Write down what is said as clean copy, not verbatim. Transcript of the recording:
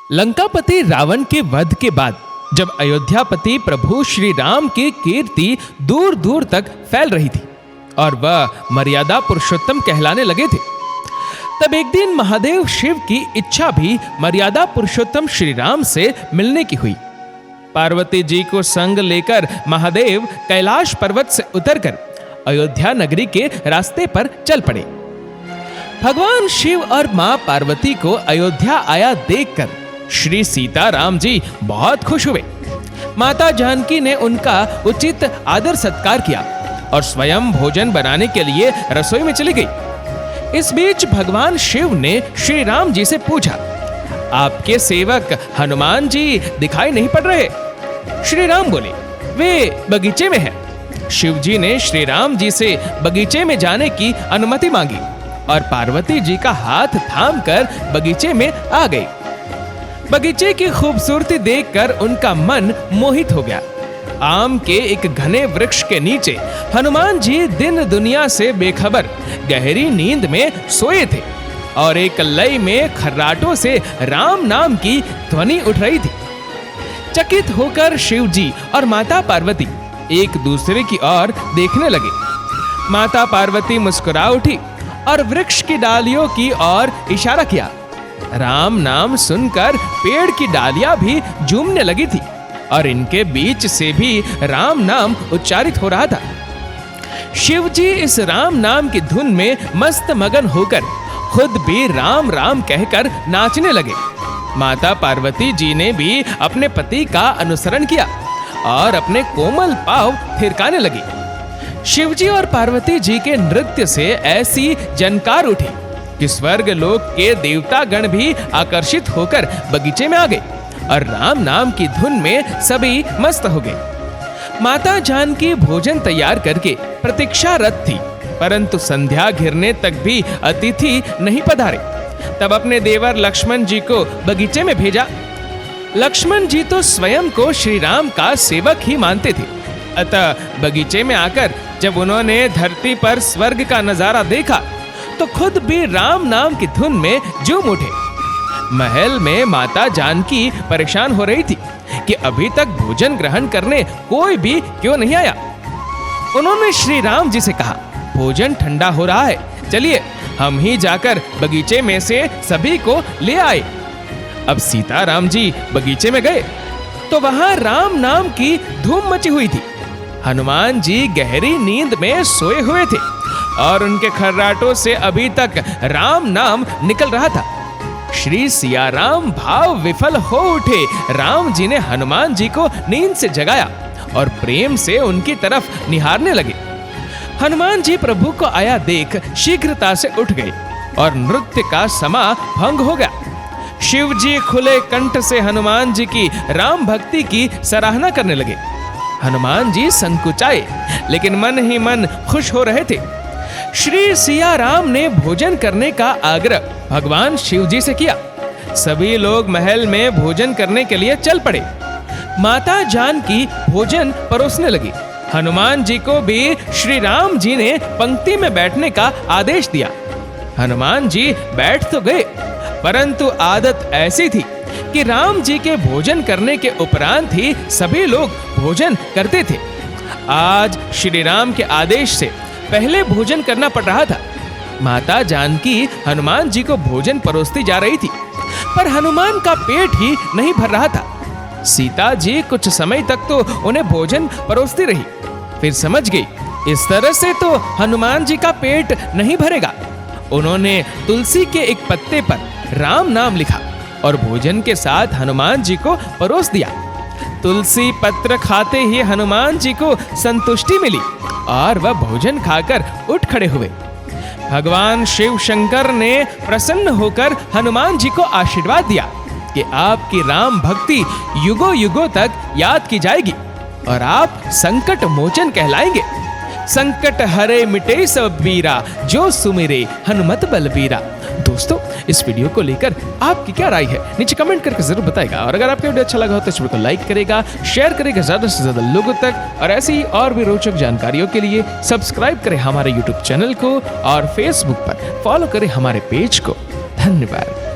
लंकापति रावण के वध के बाद जब अयोध्यापति प्रभु श्री राम की कीर्ति दूर दूर तक फैल रही थी और वह मर्यादा पुरुषोत्तम कहलाने लगे थे, तब एक दिन महादेव शिव की इच्छा भी मर्यादा पुरुषोत्तम श्री राम से मिलने की हुई। पार्वती जी को संग लेकर महादेव कैलाश पर्वत से उतरकर अयोध्या नगरी के रास्ते पर चल पड़े। भगवान शिव और मां पार्वती को अयोध्या आया देखकर श्री सीताराम जी बहुत खुश हुए। माता जानकी ने उनका उचित आदर सत्कार किया और स्वयं भोजन बनाने के लिए रसोई में चली गई। इस बीच भगवान शिव ने श्री राम जी से पूछा, आपके सेवक हनुमान जी दिखाई नहीं पड़ रहे? श्री राम बोले, वे बगीचे में हैं। शिव जी ने श्री राम जी से बगीचे में जाने की अनुमति मांगी और पार्वती जी का हाथ थामकर बगीचे में आ गए। बगीचे की खूबसूरती देखकर उनका मन मोहित हो गया। आम के एक घने वृक्ष के नीचे हनुमान जी दिन दुनिया से बेखबर गहरी नींद में सोए थे और एक लय में खर्राटों से राम नाम की ध्वनि उठ रही थी। चकित होकर शिव जी और माता पार्वती एक दूसरे की ओर देखने लगे। माता पार्वती मुस्कुरा उठी और वृक्ष की डालियों की ओर इशारा किया। राम नाम सुनकर पेड़ की डालियां भी झूमने लगी थी और इनके बीच से भी राम नाम उच्चारित हो रहा था। शिव जी इस राम नाम की धुन में मस्त मगन होकर खुद भी राम राम कहकर नाचने लगे। माता पार्वती जी ने भी अपने पति का अनुसरण किया और अपने कोमल पांव थिरकाने लगी। शिव जी और पार्वती जी के नृत्य से ऐसी जनकार उठी कि स्वर्ग लोक के देवता गण भी आकर्षित होकर बगीचे में आ गए और राम नाम की धुन में सभी मस्त हो गए। माता जानकी भोजन तैयार करके प्रतीक्षारत थी, परंतु संध्या घिरने तक भी अतिथि नहीं पधारे। तब अपने देवर लक्ष्मण जी को बगीचे में भेजा। लक्ष्मण जी तो स्वयं को श्री राम का सेवक ही मानते थे, अतः बगीचे में आकर जब उन्होंने धरती पर स्वर्ग का नजारा देखा तो खुद भी राम नाम की धुन में झूम उठे। महल में माता जानकी परेशान हो रही थी कि अभी तक भोजन ग्रहण करने कोई भी क्यों नहीं आया। उन्होंने श्री राम जी से कहा, भोजन ठंडा हो रहा है, चलिए हम ही जाकर बगीचे में से सभी को ले आए। अब सीताराम जी बगीचे में गए तो वहां राम नाम की धूम मची हुई थी। हनुमान जी गहरी नींद में सोए हुए थे और उनके खर्राटों से अभी तक राम नाम निकल रहा था। श्री सियाराम भाव विफल हो उठे। राम जी ने हनुमान जी को नींद से जगाया और प्रेम से उनकी तरफ निहारने लगे। हनुमान जी प्रभु को आया देख शीघ्रता से उठ गए और नृत्य का समा भंग हो गया। शिव जी खुले कंठ से हनुमान जी की राम भक्ति की सराहना करने लगे। हनुमान जी संकुचाए लेकिन मन ही मन खुश हो रहे थे। श्री सिया राम ने भोजन करने का आग्रह भगवान शिव जी से किया। सभी लोग महल में भोजन करने के लिए चल पड़े। माता जानकी भोजन परोसने लगी। हनुमान जी को भी श्री राम जी ने पंक्ति में बैठने का आदेश दिया। हनुमान जी बैठ तो गए, परंतु आदत ऐसी थी कि राम जी के भोजन करने के उपरांत ही सभी लोग भोजन करते थे। आज श्री राम के आदेश से पहले भोजन करना पड़ रहा था। माता जानकी हनुमान जी को भोजन परोसती जा रही थी, पर हनुमान का पेट ही नहीं भर रहा था। सीता जी कुछ समय तक तो उन्हें भोजन परोसती रही, फिर समझ गई इस तरह से तो हनुमान जी का पेट नहीं भरेगा। उन्होंने तुलसी के एक पत्ते पर राम नाम लिखा और भोजन के साथ हनुमान जी को परोस दिया। तुलसी पत्र खाते ही हनुमान जी को संतुष्टि मिली और वह भोजन खाकर उठ खड़े हुए। भगवान शिव शंकर ने प्रसन्न होकर हनुमान जी को आशीर्वाद दिया कि आपकी राम भक्ति युगों युगों तक याद की जाएगी और आप संकट मोचन कहलाएंगे। संकट हरे मिटे सब वीरा, जो सुमिरे हनुमत बलबीरा। दोस्तों, इस वीडियो को लेकर आपकी क्या राय है नीचे कमेंट करके जरूर बताएगा और अगर आपको वीडियो अच्छा लगा हो तो इस वीडियो को लाइक करेगा, शेयर करेगा ज्यादा से ज्यादा लोगों तक और ऐसी ही और भी रोचक जानकारियों के लिए सब्सक्राइब करें हमारे यूट्यूब चैनल को और फेसबुक पर फॉलो करें हमारे पेज को। धन्यवाद।